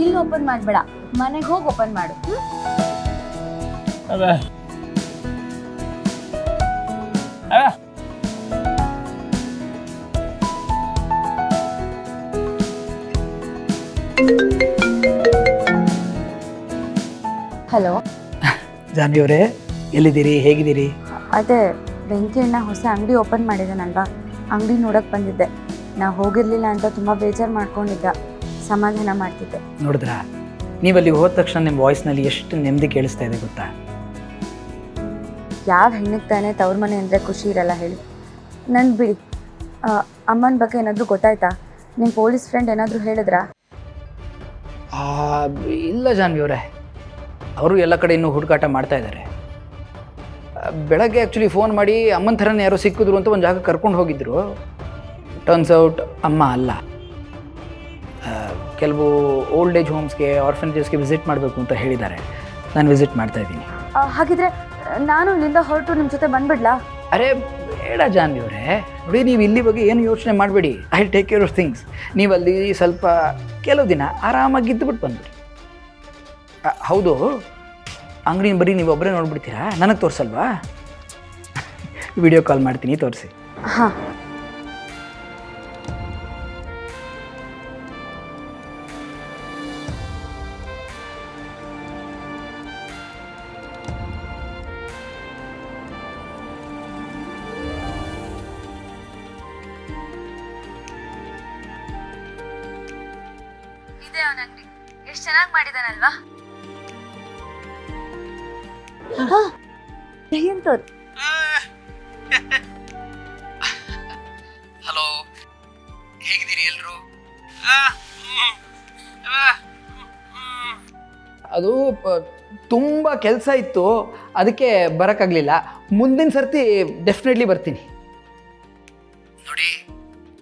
ಇಲ್ಲಿ ಓಪನ್ ಮಾಡಬೇಡ, ಮನೆಗೆ ಹೋಗಿ ಓಪನ್ ಮಾಡು. ಹಲೋ ಜಾನ್ವಿ ಅವರೇ, ಎಲ್ಲಿದ್ದೀರಿ, ಹೇಗಿದ್ದೀರಿ? ಅದೇ ವೆಂಕಣ್ಣ ಹೊಸ ಅಂಗಡಿ ಓಪನ್ ಮಾಡಿದಾನಲ್ವಾ, ಅಂಗಡಿ ನೋಡಕ್ ಬಂದಿದ್ದೆ. ನಾ ಹೋಗಿರ್ಲಿಲ್ಲ ಅಂತ ತುಂಬಾ ಬೇಜಾರು ಮಾಡ್ಕೊಂಡಿದ್ದ, ಸಮಾಧಾನ ಮಾಡ್ತಿದ್ದೆ. ನೋಡಿದ್ರಾ, ನೀವಲ್ಲಿ ಹೋದ ತಕ್ಷಣ ನಿಮ್ಮ ವಾಯ್ಸ್ನಲ್ಲಿ ಎಷ್ಟು ನೆಮ್ಮದಿ ಕೇಳಿಸ್ತಾ ಇದೆ ಗೊತ್ತಾ? ಯಾವ ಹೆಣ್ಣಿಗೆ ತಾನೇ ತವ್ರ ಮನೆ ಅಂದರೆ ಖುಷಿ ಇರಲ್ಲ ಹೇಳಿ. ನನ್ ಬಿಡಿ, ಅಮ್ಮನ ಬಗ್ಗೆ ಏನಾದರೂ ಗೊತ್ತಾಯ್ತಾ? ನಿಮ್ಮ ಪೊಲೀಸ್ ಫ್ರೆಂಡ್ ಏನಾದರೂ ಹೇಳಿದ್ರಾ? ಇಲ್ಲ ಜಾನ್ವಿ ಅವರೇ, ಅವರು ಎಲ್ಲ ಕಡೆ ಇನ್ನೂ ಹುಡುಕಾಟ ಮಾಡ್ತಾ ಇದ್ದಾರೆ. ಬೆಳಗ್ಗೆ ಆ್ಯಕ್ಚುಲಿ ಫೋನ್ ಮಾಡಿ ಅಮ್ಮನ ಥರನೇ ಯಾರೋ ಸಿಕ್ಕಿದ್ರು ಅಂತ ಒಂದು ಜಾಗ ಕರ್ಕೊಂಡು ಹೋಗಿದ್ರು. ಟರ್ನ್ಸ್ ಔಟ್ ಅಮ್ಮ ಅಲ್ಲ. ಕೆಲವು ಓಲ್ಡ್ ಏಜ್ ಹೋಮ್ಸ್ಗೆ, ಆರ್ಫನೇಜಸ್ಗೆ ವಿಸಿಟ್ ಮಾಡಬೇಕು ಅಂತ ಹೇಳಿದ್ದಾರೆ. ನಾನು ವಿಸಿಟ್ ಮಾಡ್ತಾ ಇದ್ದೀನಿ. ಹಾಗಿದ್ರೆ ನಾನು ಇಲ್ಲಿಂದ ಹೊರಟು ನಿಮ್ಮ ಜೊತೆ ಬಂದ್ಬಿಡ್ಲಾ? ಅರೆ ಬೇಡ ಜಾನ್ವಿ ಅವರೇ, ನೋಡಿ ನೀವು ಇಲ್ಲಿ ಬಗ್ಗೆ ಏನು ಯೋಚನೆ ಮಾಡಬೇಡಿ. I take care of things. ನೀವು ಅಲ್ಲಿ ಸ್ವಲ್ಪ ಕೆಲವು ದಿನ ಆರಾಮಾಗಿ ಇದ್ದುಬಿಟ್ಟು ಬಂದ್ಬಿಡಿ. ಹೌದು, ಅಂಗಡಿನ ಬರೀ ನೀವು ಒಬ್ಬರೇ ನೋಡ್ಬಿಡ್ತೀರಾ? ನನಗೆ ತೋರಿಸಲ್ವಾ? ವಿಡಿಯೋ ಕಾಲ್ ಮಾಡ್ತೀನಿ, ತೋರಿಸಿ. ಹಾಂ. ಇದೆ ಅವನ ಅಂಗಡಿ, ಎಷ್ಟು ಚೆನ್ನಾಗಿ ಮಾಡಿದಾನಲ್ವಾ? ಹಲೋ, ಹೇಗಿದ್ದೀರಿ ಎಲ್ಲರೂ? ಅದು ತುಂಬ ಕೆಲಸ ಇತ್ತು, ಅದಕ್ಕೆ ಬರೋಕ್ಕಾಗಲಿಲ್ಲ. ಮುಂದಿನ ಸರ್ತಿ ಡೆಫಿನೆಟ್ಲಿ ಬರ್ತೀನಿ. ನೋಡಿ,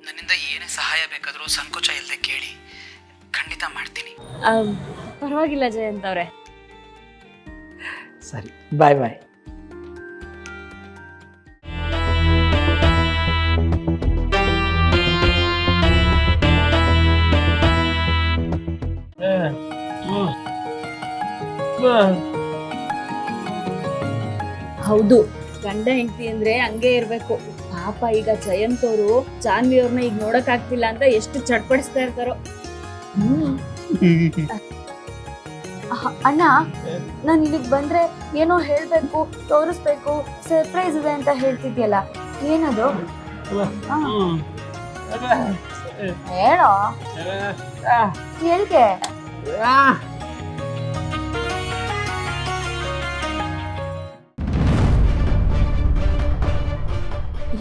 ನನ್ನಿಂದ ಏನೇ ಸಹಾಯ ಬೇಕಾದರೂ ಸಂಕೋಚ ಇಲ್ಲದೆ ಕೇಳಿ, ಖಂಡಿತ ಮಾಡ್ತೀನಿ. ಪರವಾಗಿಲ್ಲ ಜಯಂತ್ ಅವರೇ. ಸರಿ, ಬಾಯ್ ಬಾಯ್. ಹೌದು, ಗಂಡ ಹೆಂಡತಿ ಅಂದ್ರೆ ಹಂಗೆ ಇರ್ಬೇಕು. ಪಾಪ ಈಗ ಜಯಂತ್ ಅವರು ಜಾನ್ವಿ ಅವ್ರನ್ನ ಈಗ ನೋಡಕ್ ಆಗ್ತಿಲ್ಲ ಅಂತ ಎಷ್ಟು ಚಡ್ಪಡಿಸ್ತಾ ಇರ್ತಾರೋ. ಅಣ್ಣ, ನಾನು ಇಲ್ಲಿಗೆ ಬಂದ್ರೆ ಏನೋ ಹೇಳ್ಬೇಕು, ತೋರಿಸ್ಬೇಕು, ಸರ್ಪ್ರೈಸ್ ಇದೆ ಅಂತ ಹೇಳ್ತಿದ್ಯಲ್ಲ, ಏನದು? ಹೇಳೋ, ಹೇಳ್ಗೆ.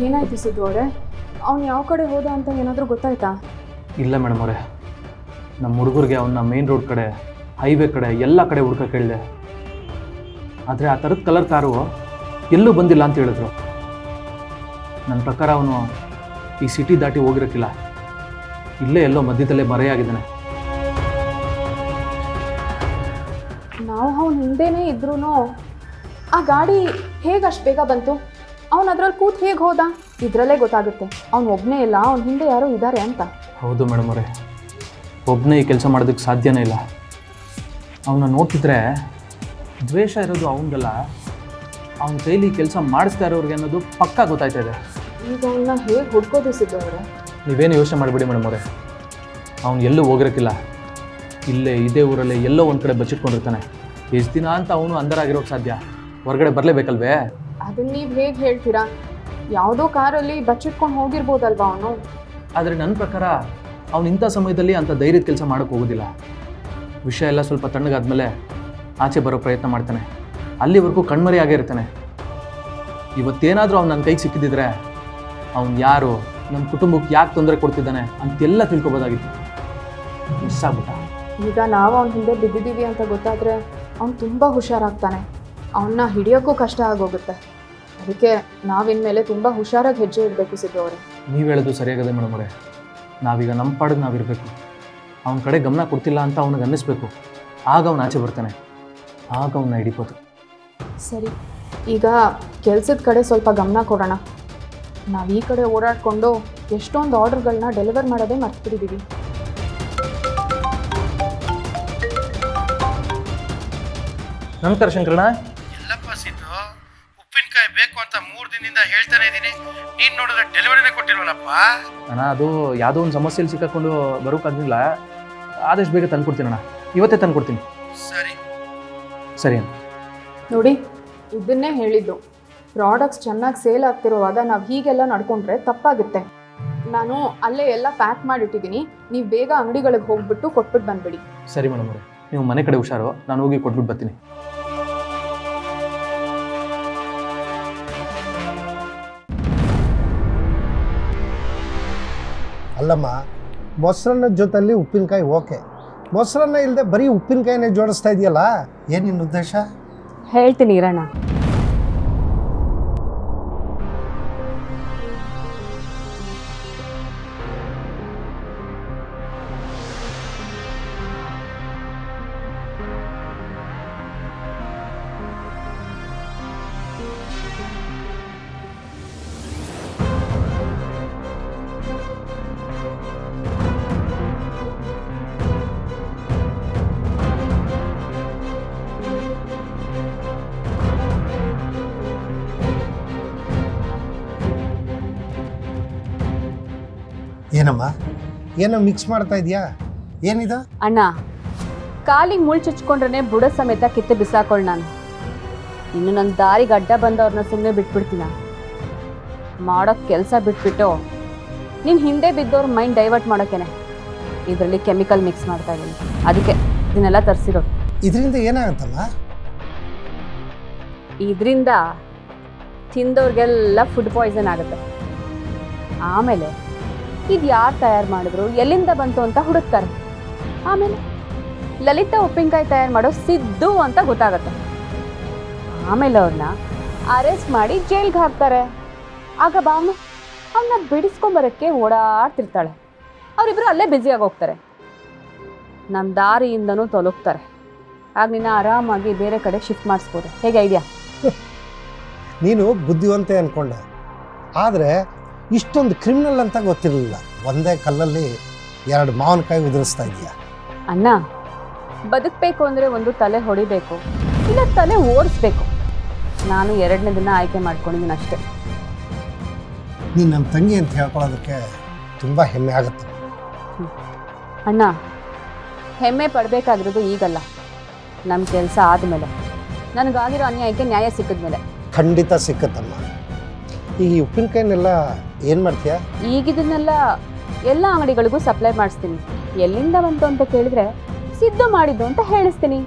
ಏನಾಯ್ತು ಸಿದ್ದು ಅವರೇ? ಅವ್ನು ಯಾವ ಕಡೆ ಹೋದ ಅಂತ ಏನಾದರೂ ಗೊತ್ತಾಯ್ತಾ? ಇಲ್ಲ ಮೇಡಮ್ ಅವರೇ, ನಮ್ಮ ಹುಡುಗರಿಗೆ ಅವನ್ನ ಮೇನ್ ರೋಡ್ ಕಡೆ, ಹೈವೇ ಕಡೆ ಎಲ್ಲ ಕಡೆ ಹುಡ್ಕಕ್ಕೆ ಹೇಳಿದೆ. ಆದರೆ ಆ ಥರದ ಕಲರ್ ಕಾರು ಎಲ್ಲೂ ಬಂದಿಲ್ಲ ಅಂತ ಹೇಳಿದ್ರು. ನನ್ನ ಪ್ರಕಾರ ಅವನು ಈ ಸಿಟಿ ದಾಟಿ ಹೋಗಿರೋಕ್ಕಿಲ್ಲ, ಇಲ್ಲೇ ಎಲ್ಲೋ ಮಧ್ಯದಲ್ಲೇ ಮರೆಯಾಗಿದ್ದಾನೆ. ನಾವು ಅವ್ನ ಹಿಂದೆನೇ ಇದ್ರೂ ಆ ಗಾಡಿ ಹೇಗೆ ಅಷ್ಟು ಬೇಗ ಬಂತು? ಅವ್ನು ಅದ್ರಲ್ಲಿ ಕೂತು ಹೇಗೆ ಹೋದ? ಇದರಲ್ಲೇ ಗೊತ್ತಾಗುತ್ತೆ ಅವ್ನು ಒಬ್ಬನೇ ಇಲ್ಲ, ಅವ್ನ ಹಿಂದೆ ಯಾರೋ ಇದ್ದಾರೆ ಅಂತ. ಹೌದು ಮೇಡಮ್ ಅವರೇ, ಒಬ್ಬನೇ ಈ ಕೆಲಸ ಮಾಡೋದಕ್ಕೆ ಸಾಧ್ಯನೇ ಇಲ್ಲ. ಅವನ್ನ ನೋಡ್ತಿದ್ರೆ ದ್ವೇಷ ಇರೋದು ಅವನಿಗಲ್ಲ, ಅವನ ಕೈಲಿ ಕೆಲಸ ಮಾಡಿಸ್ತಾ ಇರೋರಿಗೆ ಅನ್ನೋದು ಪಕ್ಕಾ ಗೊತ್ತಾಯ್ತಾ ಇದೆ. ಈಗ ಅವನ್ನ ಹೇಗೆ ಹುಡ್ಕೋದು ಸಿದ್ದು ಅವರೇ? ನೀವೇನು ಯೋಚನೆ ಮಾಡಿಬಿಡಿ ಮೇಡಮ್ ಅವರೇ, ಅವ್ನು ಎಲ್ಲೂ ಹೋಗಿರೋಕ್ಕಿಲ್ಲ, ಇಲ್ಲೇ ಇದೇ ಊರಲ್ಲೇ ಎಲ್ಲೋ ಒಂದು ಕಡೆ ಬಚ್ಚಿಟ್ಕೊಂಡಿರ್ತಾನೆ. ಎಷ್ಟು ದಿನ ಅಂತ ಅವನು ಅಂದರಾಗಿರೋಕ್ಕೆ ಸಾಧ್ಯ? ಹೊರಗಡೆ ಬರಲೇಬೇಕಲ್ವೇ? ಅದನ್ನ ನೀವು ಹೇಗೆ ಹೇಳ್ತೀರಾ? ಯಾವುದೋ ಕಾರಲ್ಲಿ ಬಚ್ಚಿಟ್ಕೊಂಡು ಹೋಗಿರ್ಬೋದಲ್ವಾ ಅವನು. ಆದರೆ ನನ್ನ ಪ್ರಕಾರ ಅವನು ಇಂಥ ಸಮಯದಲ್ಲಿ ಅಂಥ ಧೈರ್ಯದ ಕೆಲಸ ಮಾಡೋಕ್ಕೆ ಹೋಗೋದಿಲ್ಲ. ವಿಷಯ ಎಲ್ಲ ಸ್ವಲ್ಪ ತಣ್ಣಗಾದ್ಮೇಲೆ ಆಚೆ ಬರೋ ಪ್ರಯತ್ನ ಮಾಡ್ತಾನೆ. ಅಲ್ಲಿವರೆಗೂ ಕಣ್ಮರೆಯಾಗೇ ಇರ್ತಾನೆ. ಇವತ್ತೇನಾದರೂ ಅವ್ನು ನನ್ನ ಕೈಗೆ ಸಿಕ್ಕಿದ್ರೆ ಅವ್ನು ಯಾರು, ನಮ್ಮ ಕುಟುಂಬಕ್ಕೆ ಯಾಕೆ ತೊಂದರೆ ಕೊಡ್ತಿದ್ದಾನೆ ಅಂತೆಲ್ಲ ತಿಳ್ಕೊಬೋದಾಗಿತ್ತು. ಮಿಸ್ ಆಗ್ಬಿಟ್ಟ. ಈಗ ನಾವು ಅವ್ನ ಹಿಂದೆ ಬಿದ್ದಿದ್ದೀವಿ ಅಂತ ಗೊತ್ತಾದರೆ ಅವ್ನು ತುಂಬ ಹುಷಾರಾಗ್ತಾನೆ. ಅವನ್ನ ಹಿಡಿಯೋಕ್ಕೂ ಕಷ್ಟ ಆಗೋಗುತ್ತೆ. ಅದಕ್ಕೆ ನಾವಿನ್ಮೇಲೆ ತುಂಬ ಹುಷಾರಾಗಿ ಹೆಜ್ಜೆ ಇಡಬೇಕು ಸಿದ್ದು ಅವರೇ. ನೀವು ಹೇಳೋದು ಸರಿಯಾಗದೆ ಮೇಡಮ್ ಅವರೇ. ನಾವೀಗ ನಮ್ಮ ಪಾಡಿಗೆ ನಾವಿರಬೇಕು. ಅವನ ಕಡೆ ಗಮನ ಕೊಡ್ತಿಲ್ಲ ಅಂತ ಅವನಿಗೆ ಅನ್ನಿಸ್ಬೇಕು. ಆಗ ಅವನು ಆಚೆ ಬರ್ತಾನೆ, ಆಗ ಅವನ್ನ ಹಿಡಿಬೋದು. ಸರಿ, ಈಗ ಕೆಲಸದ ಕಡೆ ಸ್ವಲ್ಪ ಗಮನ ಕೊಡೋಣ. ನಾವು ಈ ಕಡೆ ಓಡಾಡಿಕೊಂಡು ಎಷ್ಟೊಂದು ಆರ್ಡರ್ಗಳನ್ನ ಡೆಲಿವರ್ ಮಾಡೋದೇ ಮರ್ತ್ಬಿಟ್ಟಿದ್ದೀವಿ. ನಮಸ್ಕಾರ ಶಂಕರಣ್ಣ. ಎಲ್ಲಪ್ಪ ಸಿದ್ದು, ಉಪ್ಪಿನಕಾಯಿ ಬೇಕು ಅಂತ 3 ದಿನದಿಂದ ಹೇಳ್ತಾನೆ ಇದ್ದೀನಿ. ನೀನು ನೋಡಿದ್ರೆ ಡೆಲಿವರಿನೇ ಕೊಟ್ಟಿಲ್ವಲ್ಲಪ್ಪ. ಅಣ್ಣ ಅದು ಯಾವುದೋ ಒಂದು ಸಮಸ್ಯೆಯಲ್ಲಿ ಸಿಕ್ಕಾಕೊಂಡು ಬರೋಕ್ಕಾಗಲಿಲ್ಲ. ಆದಷ್ಟು ಬೇಗ ತಂದ್ಕೊಡ್ತೀನಿ ಅಣ್ಣ, ಇವತ್ತೇ ತಂದ್ಕೊಡ್ತೀನಿ. ಸರಿ ಸರಿ ಅಣ್ಣ. ನೋಡಿ, ಇದನ್ನೇ ಹೇಳಿದ್ದು, ಪ್ರಾಡಕ್ಟ್ಸ್ ಚೆನ್ನಾಗಿ ಸೇಲ್ ಆಗ್ತಿರುವಾಗ ನಾವು ಹೀಗೆಲ್ಲ ನಡ್ಕೊಂಡ್ರೆ ತಪ್ಪಾಗುತ್ತೆ. ನಾನು ಅಲ್ಲೇ ಎಲ್ಲ ಪ್ಯಾಕ್ ಮಾಡಿಟ್ಟಿದ್ದೀನಿ, ನೀವು ಬೇಗ ಅಂಗಡಿಗಳಿಗೆ ಹೋಗ್ಬಿಟ್ಟು ಕೊಟ್ಬಿಟ್ಟು ಬಂದ್ಬಿಡಿ. ಸರಿ ಮೇಡಮ್ ಅವರೇ, ನೀವು ಮನೆ ಕಡೆ ಹುಷಾರು, ನಾನು ಹೋಗಿ ಕೊಟ್ಬಿಟ್ಟು ಬರ್ತೀನಿ. ಅಲ್ಲಮ್ಮ, ಮೊಸರನ್ನ ಜೊತೆಲಿ ಉಪ್ಪಿನಕಾಯಿ ಓಕೆ, ಮೊಸರನ್ನ ಇಲ್ಲದೆ ಬರೀ ಉಪ್ಪಿನಕಾಯಿನೇ ಜೋಡಿಸ್ತಾ ಇದೆಯಲ್ಲ, ಏನು ನಿನ್ನ ಉದ್ದೇಶ? ಹೇಳ್ತೀನಿ ಇರೋಣ. ಏನಮ್ಮ, ಏನೋ ಮಿಕ್ಸ್ ಮಾಡ್ತಾ ಇದೆಯಾ? ಏನಿದು? ಅಣ್ಣ, ಕಾಲಿಗೆ ಮುಳ್ಳು ಚುಚ್ಕೊಂಡ್ರೆ ಬುಡ ಸಮೇತ ಕಿತ್ತು ಬಿಸಾಕೊಳ್ಳ. ನಾನು ಇನ್ನು ನನ್ನ ದಾರಿಗೆ ಅಡ್ಡ ಬಂದವ್ರನ್ನ ಸುಮ್ಮನೆ ಬಿಟ್ಬಿಡ್ತೀನ? ಮಾಡೋಕ್ಕೆ ಕೆಲಸ ಬಿಟ್ಬಿಟ್ಟು ನಿನ್ನ ಹಿಂದೆ ಬಿದ್ದವ್ರ ಮೈಂಡ್ ಡೈವರ್ಟ್ ಮಾಡೋಕ್ಕೇನೆ ಇದರಲ್ಲಿ ಕೆಮಿಕಲ್ ಮಿಕ್ಸ್ ಮಾಡ್ತಾ ಇದ್ದೀನಿ. ಅದಕ್ಕೆ ಇದನ್ನೆಲ್ಲ ತರಿಸಿರೋದು. ಇದರಿಂದ ಏನಾಗುತ್ತಮ್ಮ? ಇದರಿಂದ ತಿಂದವ್ರಿಗೆಲ್ಲ ಫುಡ್ ಪಾಯ್ಸನ್ ಆಗುತ್ತೆ. ಆಮೇಲೆ ಇದು ಯಾರು ತಯಾರು ಮಾಡಿದ್ರು, ಎಲ್ಲಿಂದ ಬಂತು ಅಂತ ಹುಡುಕ್ತಾರೆ. ಆಮೇಲೆ ಲಲಿತಾ ಉಪ್ಪಿನಕಾಯಿ ತಯಾರು ಮಾಡೋ ಸಿದ್ದು ಅಂತ ಗೊತ್ತಾಗತ್ತೆ. ಆಮೇಲೆ ಅವ್ರನ್ನ ಅರೆಸ್ಟ್ ಮಾಡಿ ಜೈಲ್ಗೆ ಹಾಕ್ತಾರೆ. ಆಗ ಬಾನು ಅವನ್ನ ಬಿಡಿಸ್ಕೊಂಬರೋಕ್ಕೆ ಓಡಾಡ್ತಿರ್ತಾಳೆ. ಅವರಿಬ್ಬರು ಅಲ್ಲೇ ಬ್ಯುಸಿಯಾಗಿ ಹೋಗ್ತಾರೆ, ನಮ್ಮ ದಾರಿಯಿಂದನೂ ತೊಲಗ್ತಾರೆ. ಆಗ ನಿನ್ನ ಆರಾಮಾಗಿ ಬೇರೆ ಕಡೆ ಶಿಫ್ಟ್ ಮಾಡಿಸ್ಬೋದು. ಹೇಗೆ ಐಡಿಯಾ? ನೀನು ಬುದ್ಧಿವಂತೆ ಅಂದ್ಕೊಂಡೆ, ಆದರೆ ಇಷ್ಟೊಂದು ಕ್ರಿಮಿನಲ್ ಅಂತ ಗೊತ್ತಿರಲಿಲ್ಲ. ಒಂದೇ ಕಲ್ಲಲ್ಲಿ 2 ಮಾವಿನಕಾಯಿ ಉದುರಿಸ್ತಾ ಇದೆಯಾ? ಅಣ್ಣ, ಬದುಕಬೇಕು ಅಂದರೆ ಒಂದು ತಲೆ ಹೊಡಿಬೇಕು, ಇಲ್ಲ ತಲೆ ಓಡಿಸ್ಬೇಕು. ನಾನು 2ನೇ ದಿನ ಆಯ್ಕೆ ಮಾಡ್ಕೊಂಡಿದ್ದೀನಿ ಅಷ್ಟೇ. ನೀನು ನಮ್ಮ ತಂಗಿ ಅಂತ ಹೇಳ್ಕೊಳ್ಳೋದಕ್ಕೆ ತುಂಬ ಹೆಮ್ಮೆ ಆಗುತ್ತೆ. ಅಣ್ಣ, ಹೆಮ್ಮೆ ಪಡಬೇಕಾಗಿರೋದು ಈಗಲ್ಲ, ನಮ್ಮ ಕೆಲಸ ಆದಮೇಲೆ, ನನಗಾಗಿರೋ ಅನ್ಯಾಯಕ್ಕೆ ನ್ಯಾಯ ಸಿಕ್ಕಿದ್ಮೇಲೆ. ಖಂಡಿತ ಸಿಕ್ಕತ್ತಮ್ಮ. ಈಗ ಈ ಉಪ್ಪಿನಕಾಯಿನೆಲ್ಲ ಏನು ಮಾಡ್ತೀಯಾ? ಈಗಿದನ್ನೆಲ್ಲ ಎಲ್ಲ ಅಂಗಡಿಗಳಿಗೂ ಸಪ್ಲೈ ಮಾಡಿಸ್ತೀನಿ. ಎಲ್ಲಿಂದ ಬಂತು ಅಂತ ಕೇಳಿದ್ರೆ ಸಿದ್ದು ಮಾಡಿದ್ದು ಅಂತ ಹೇಳಿಸ್ತೀನಿ.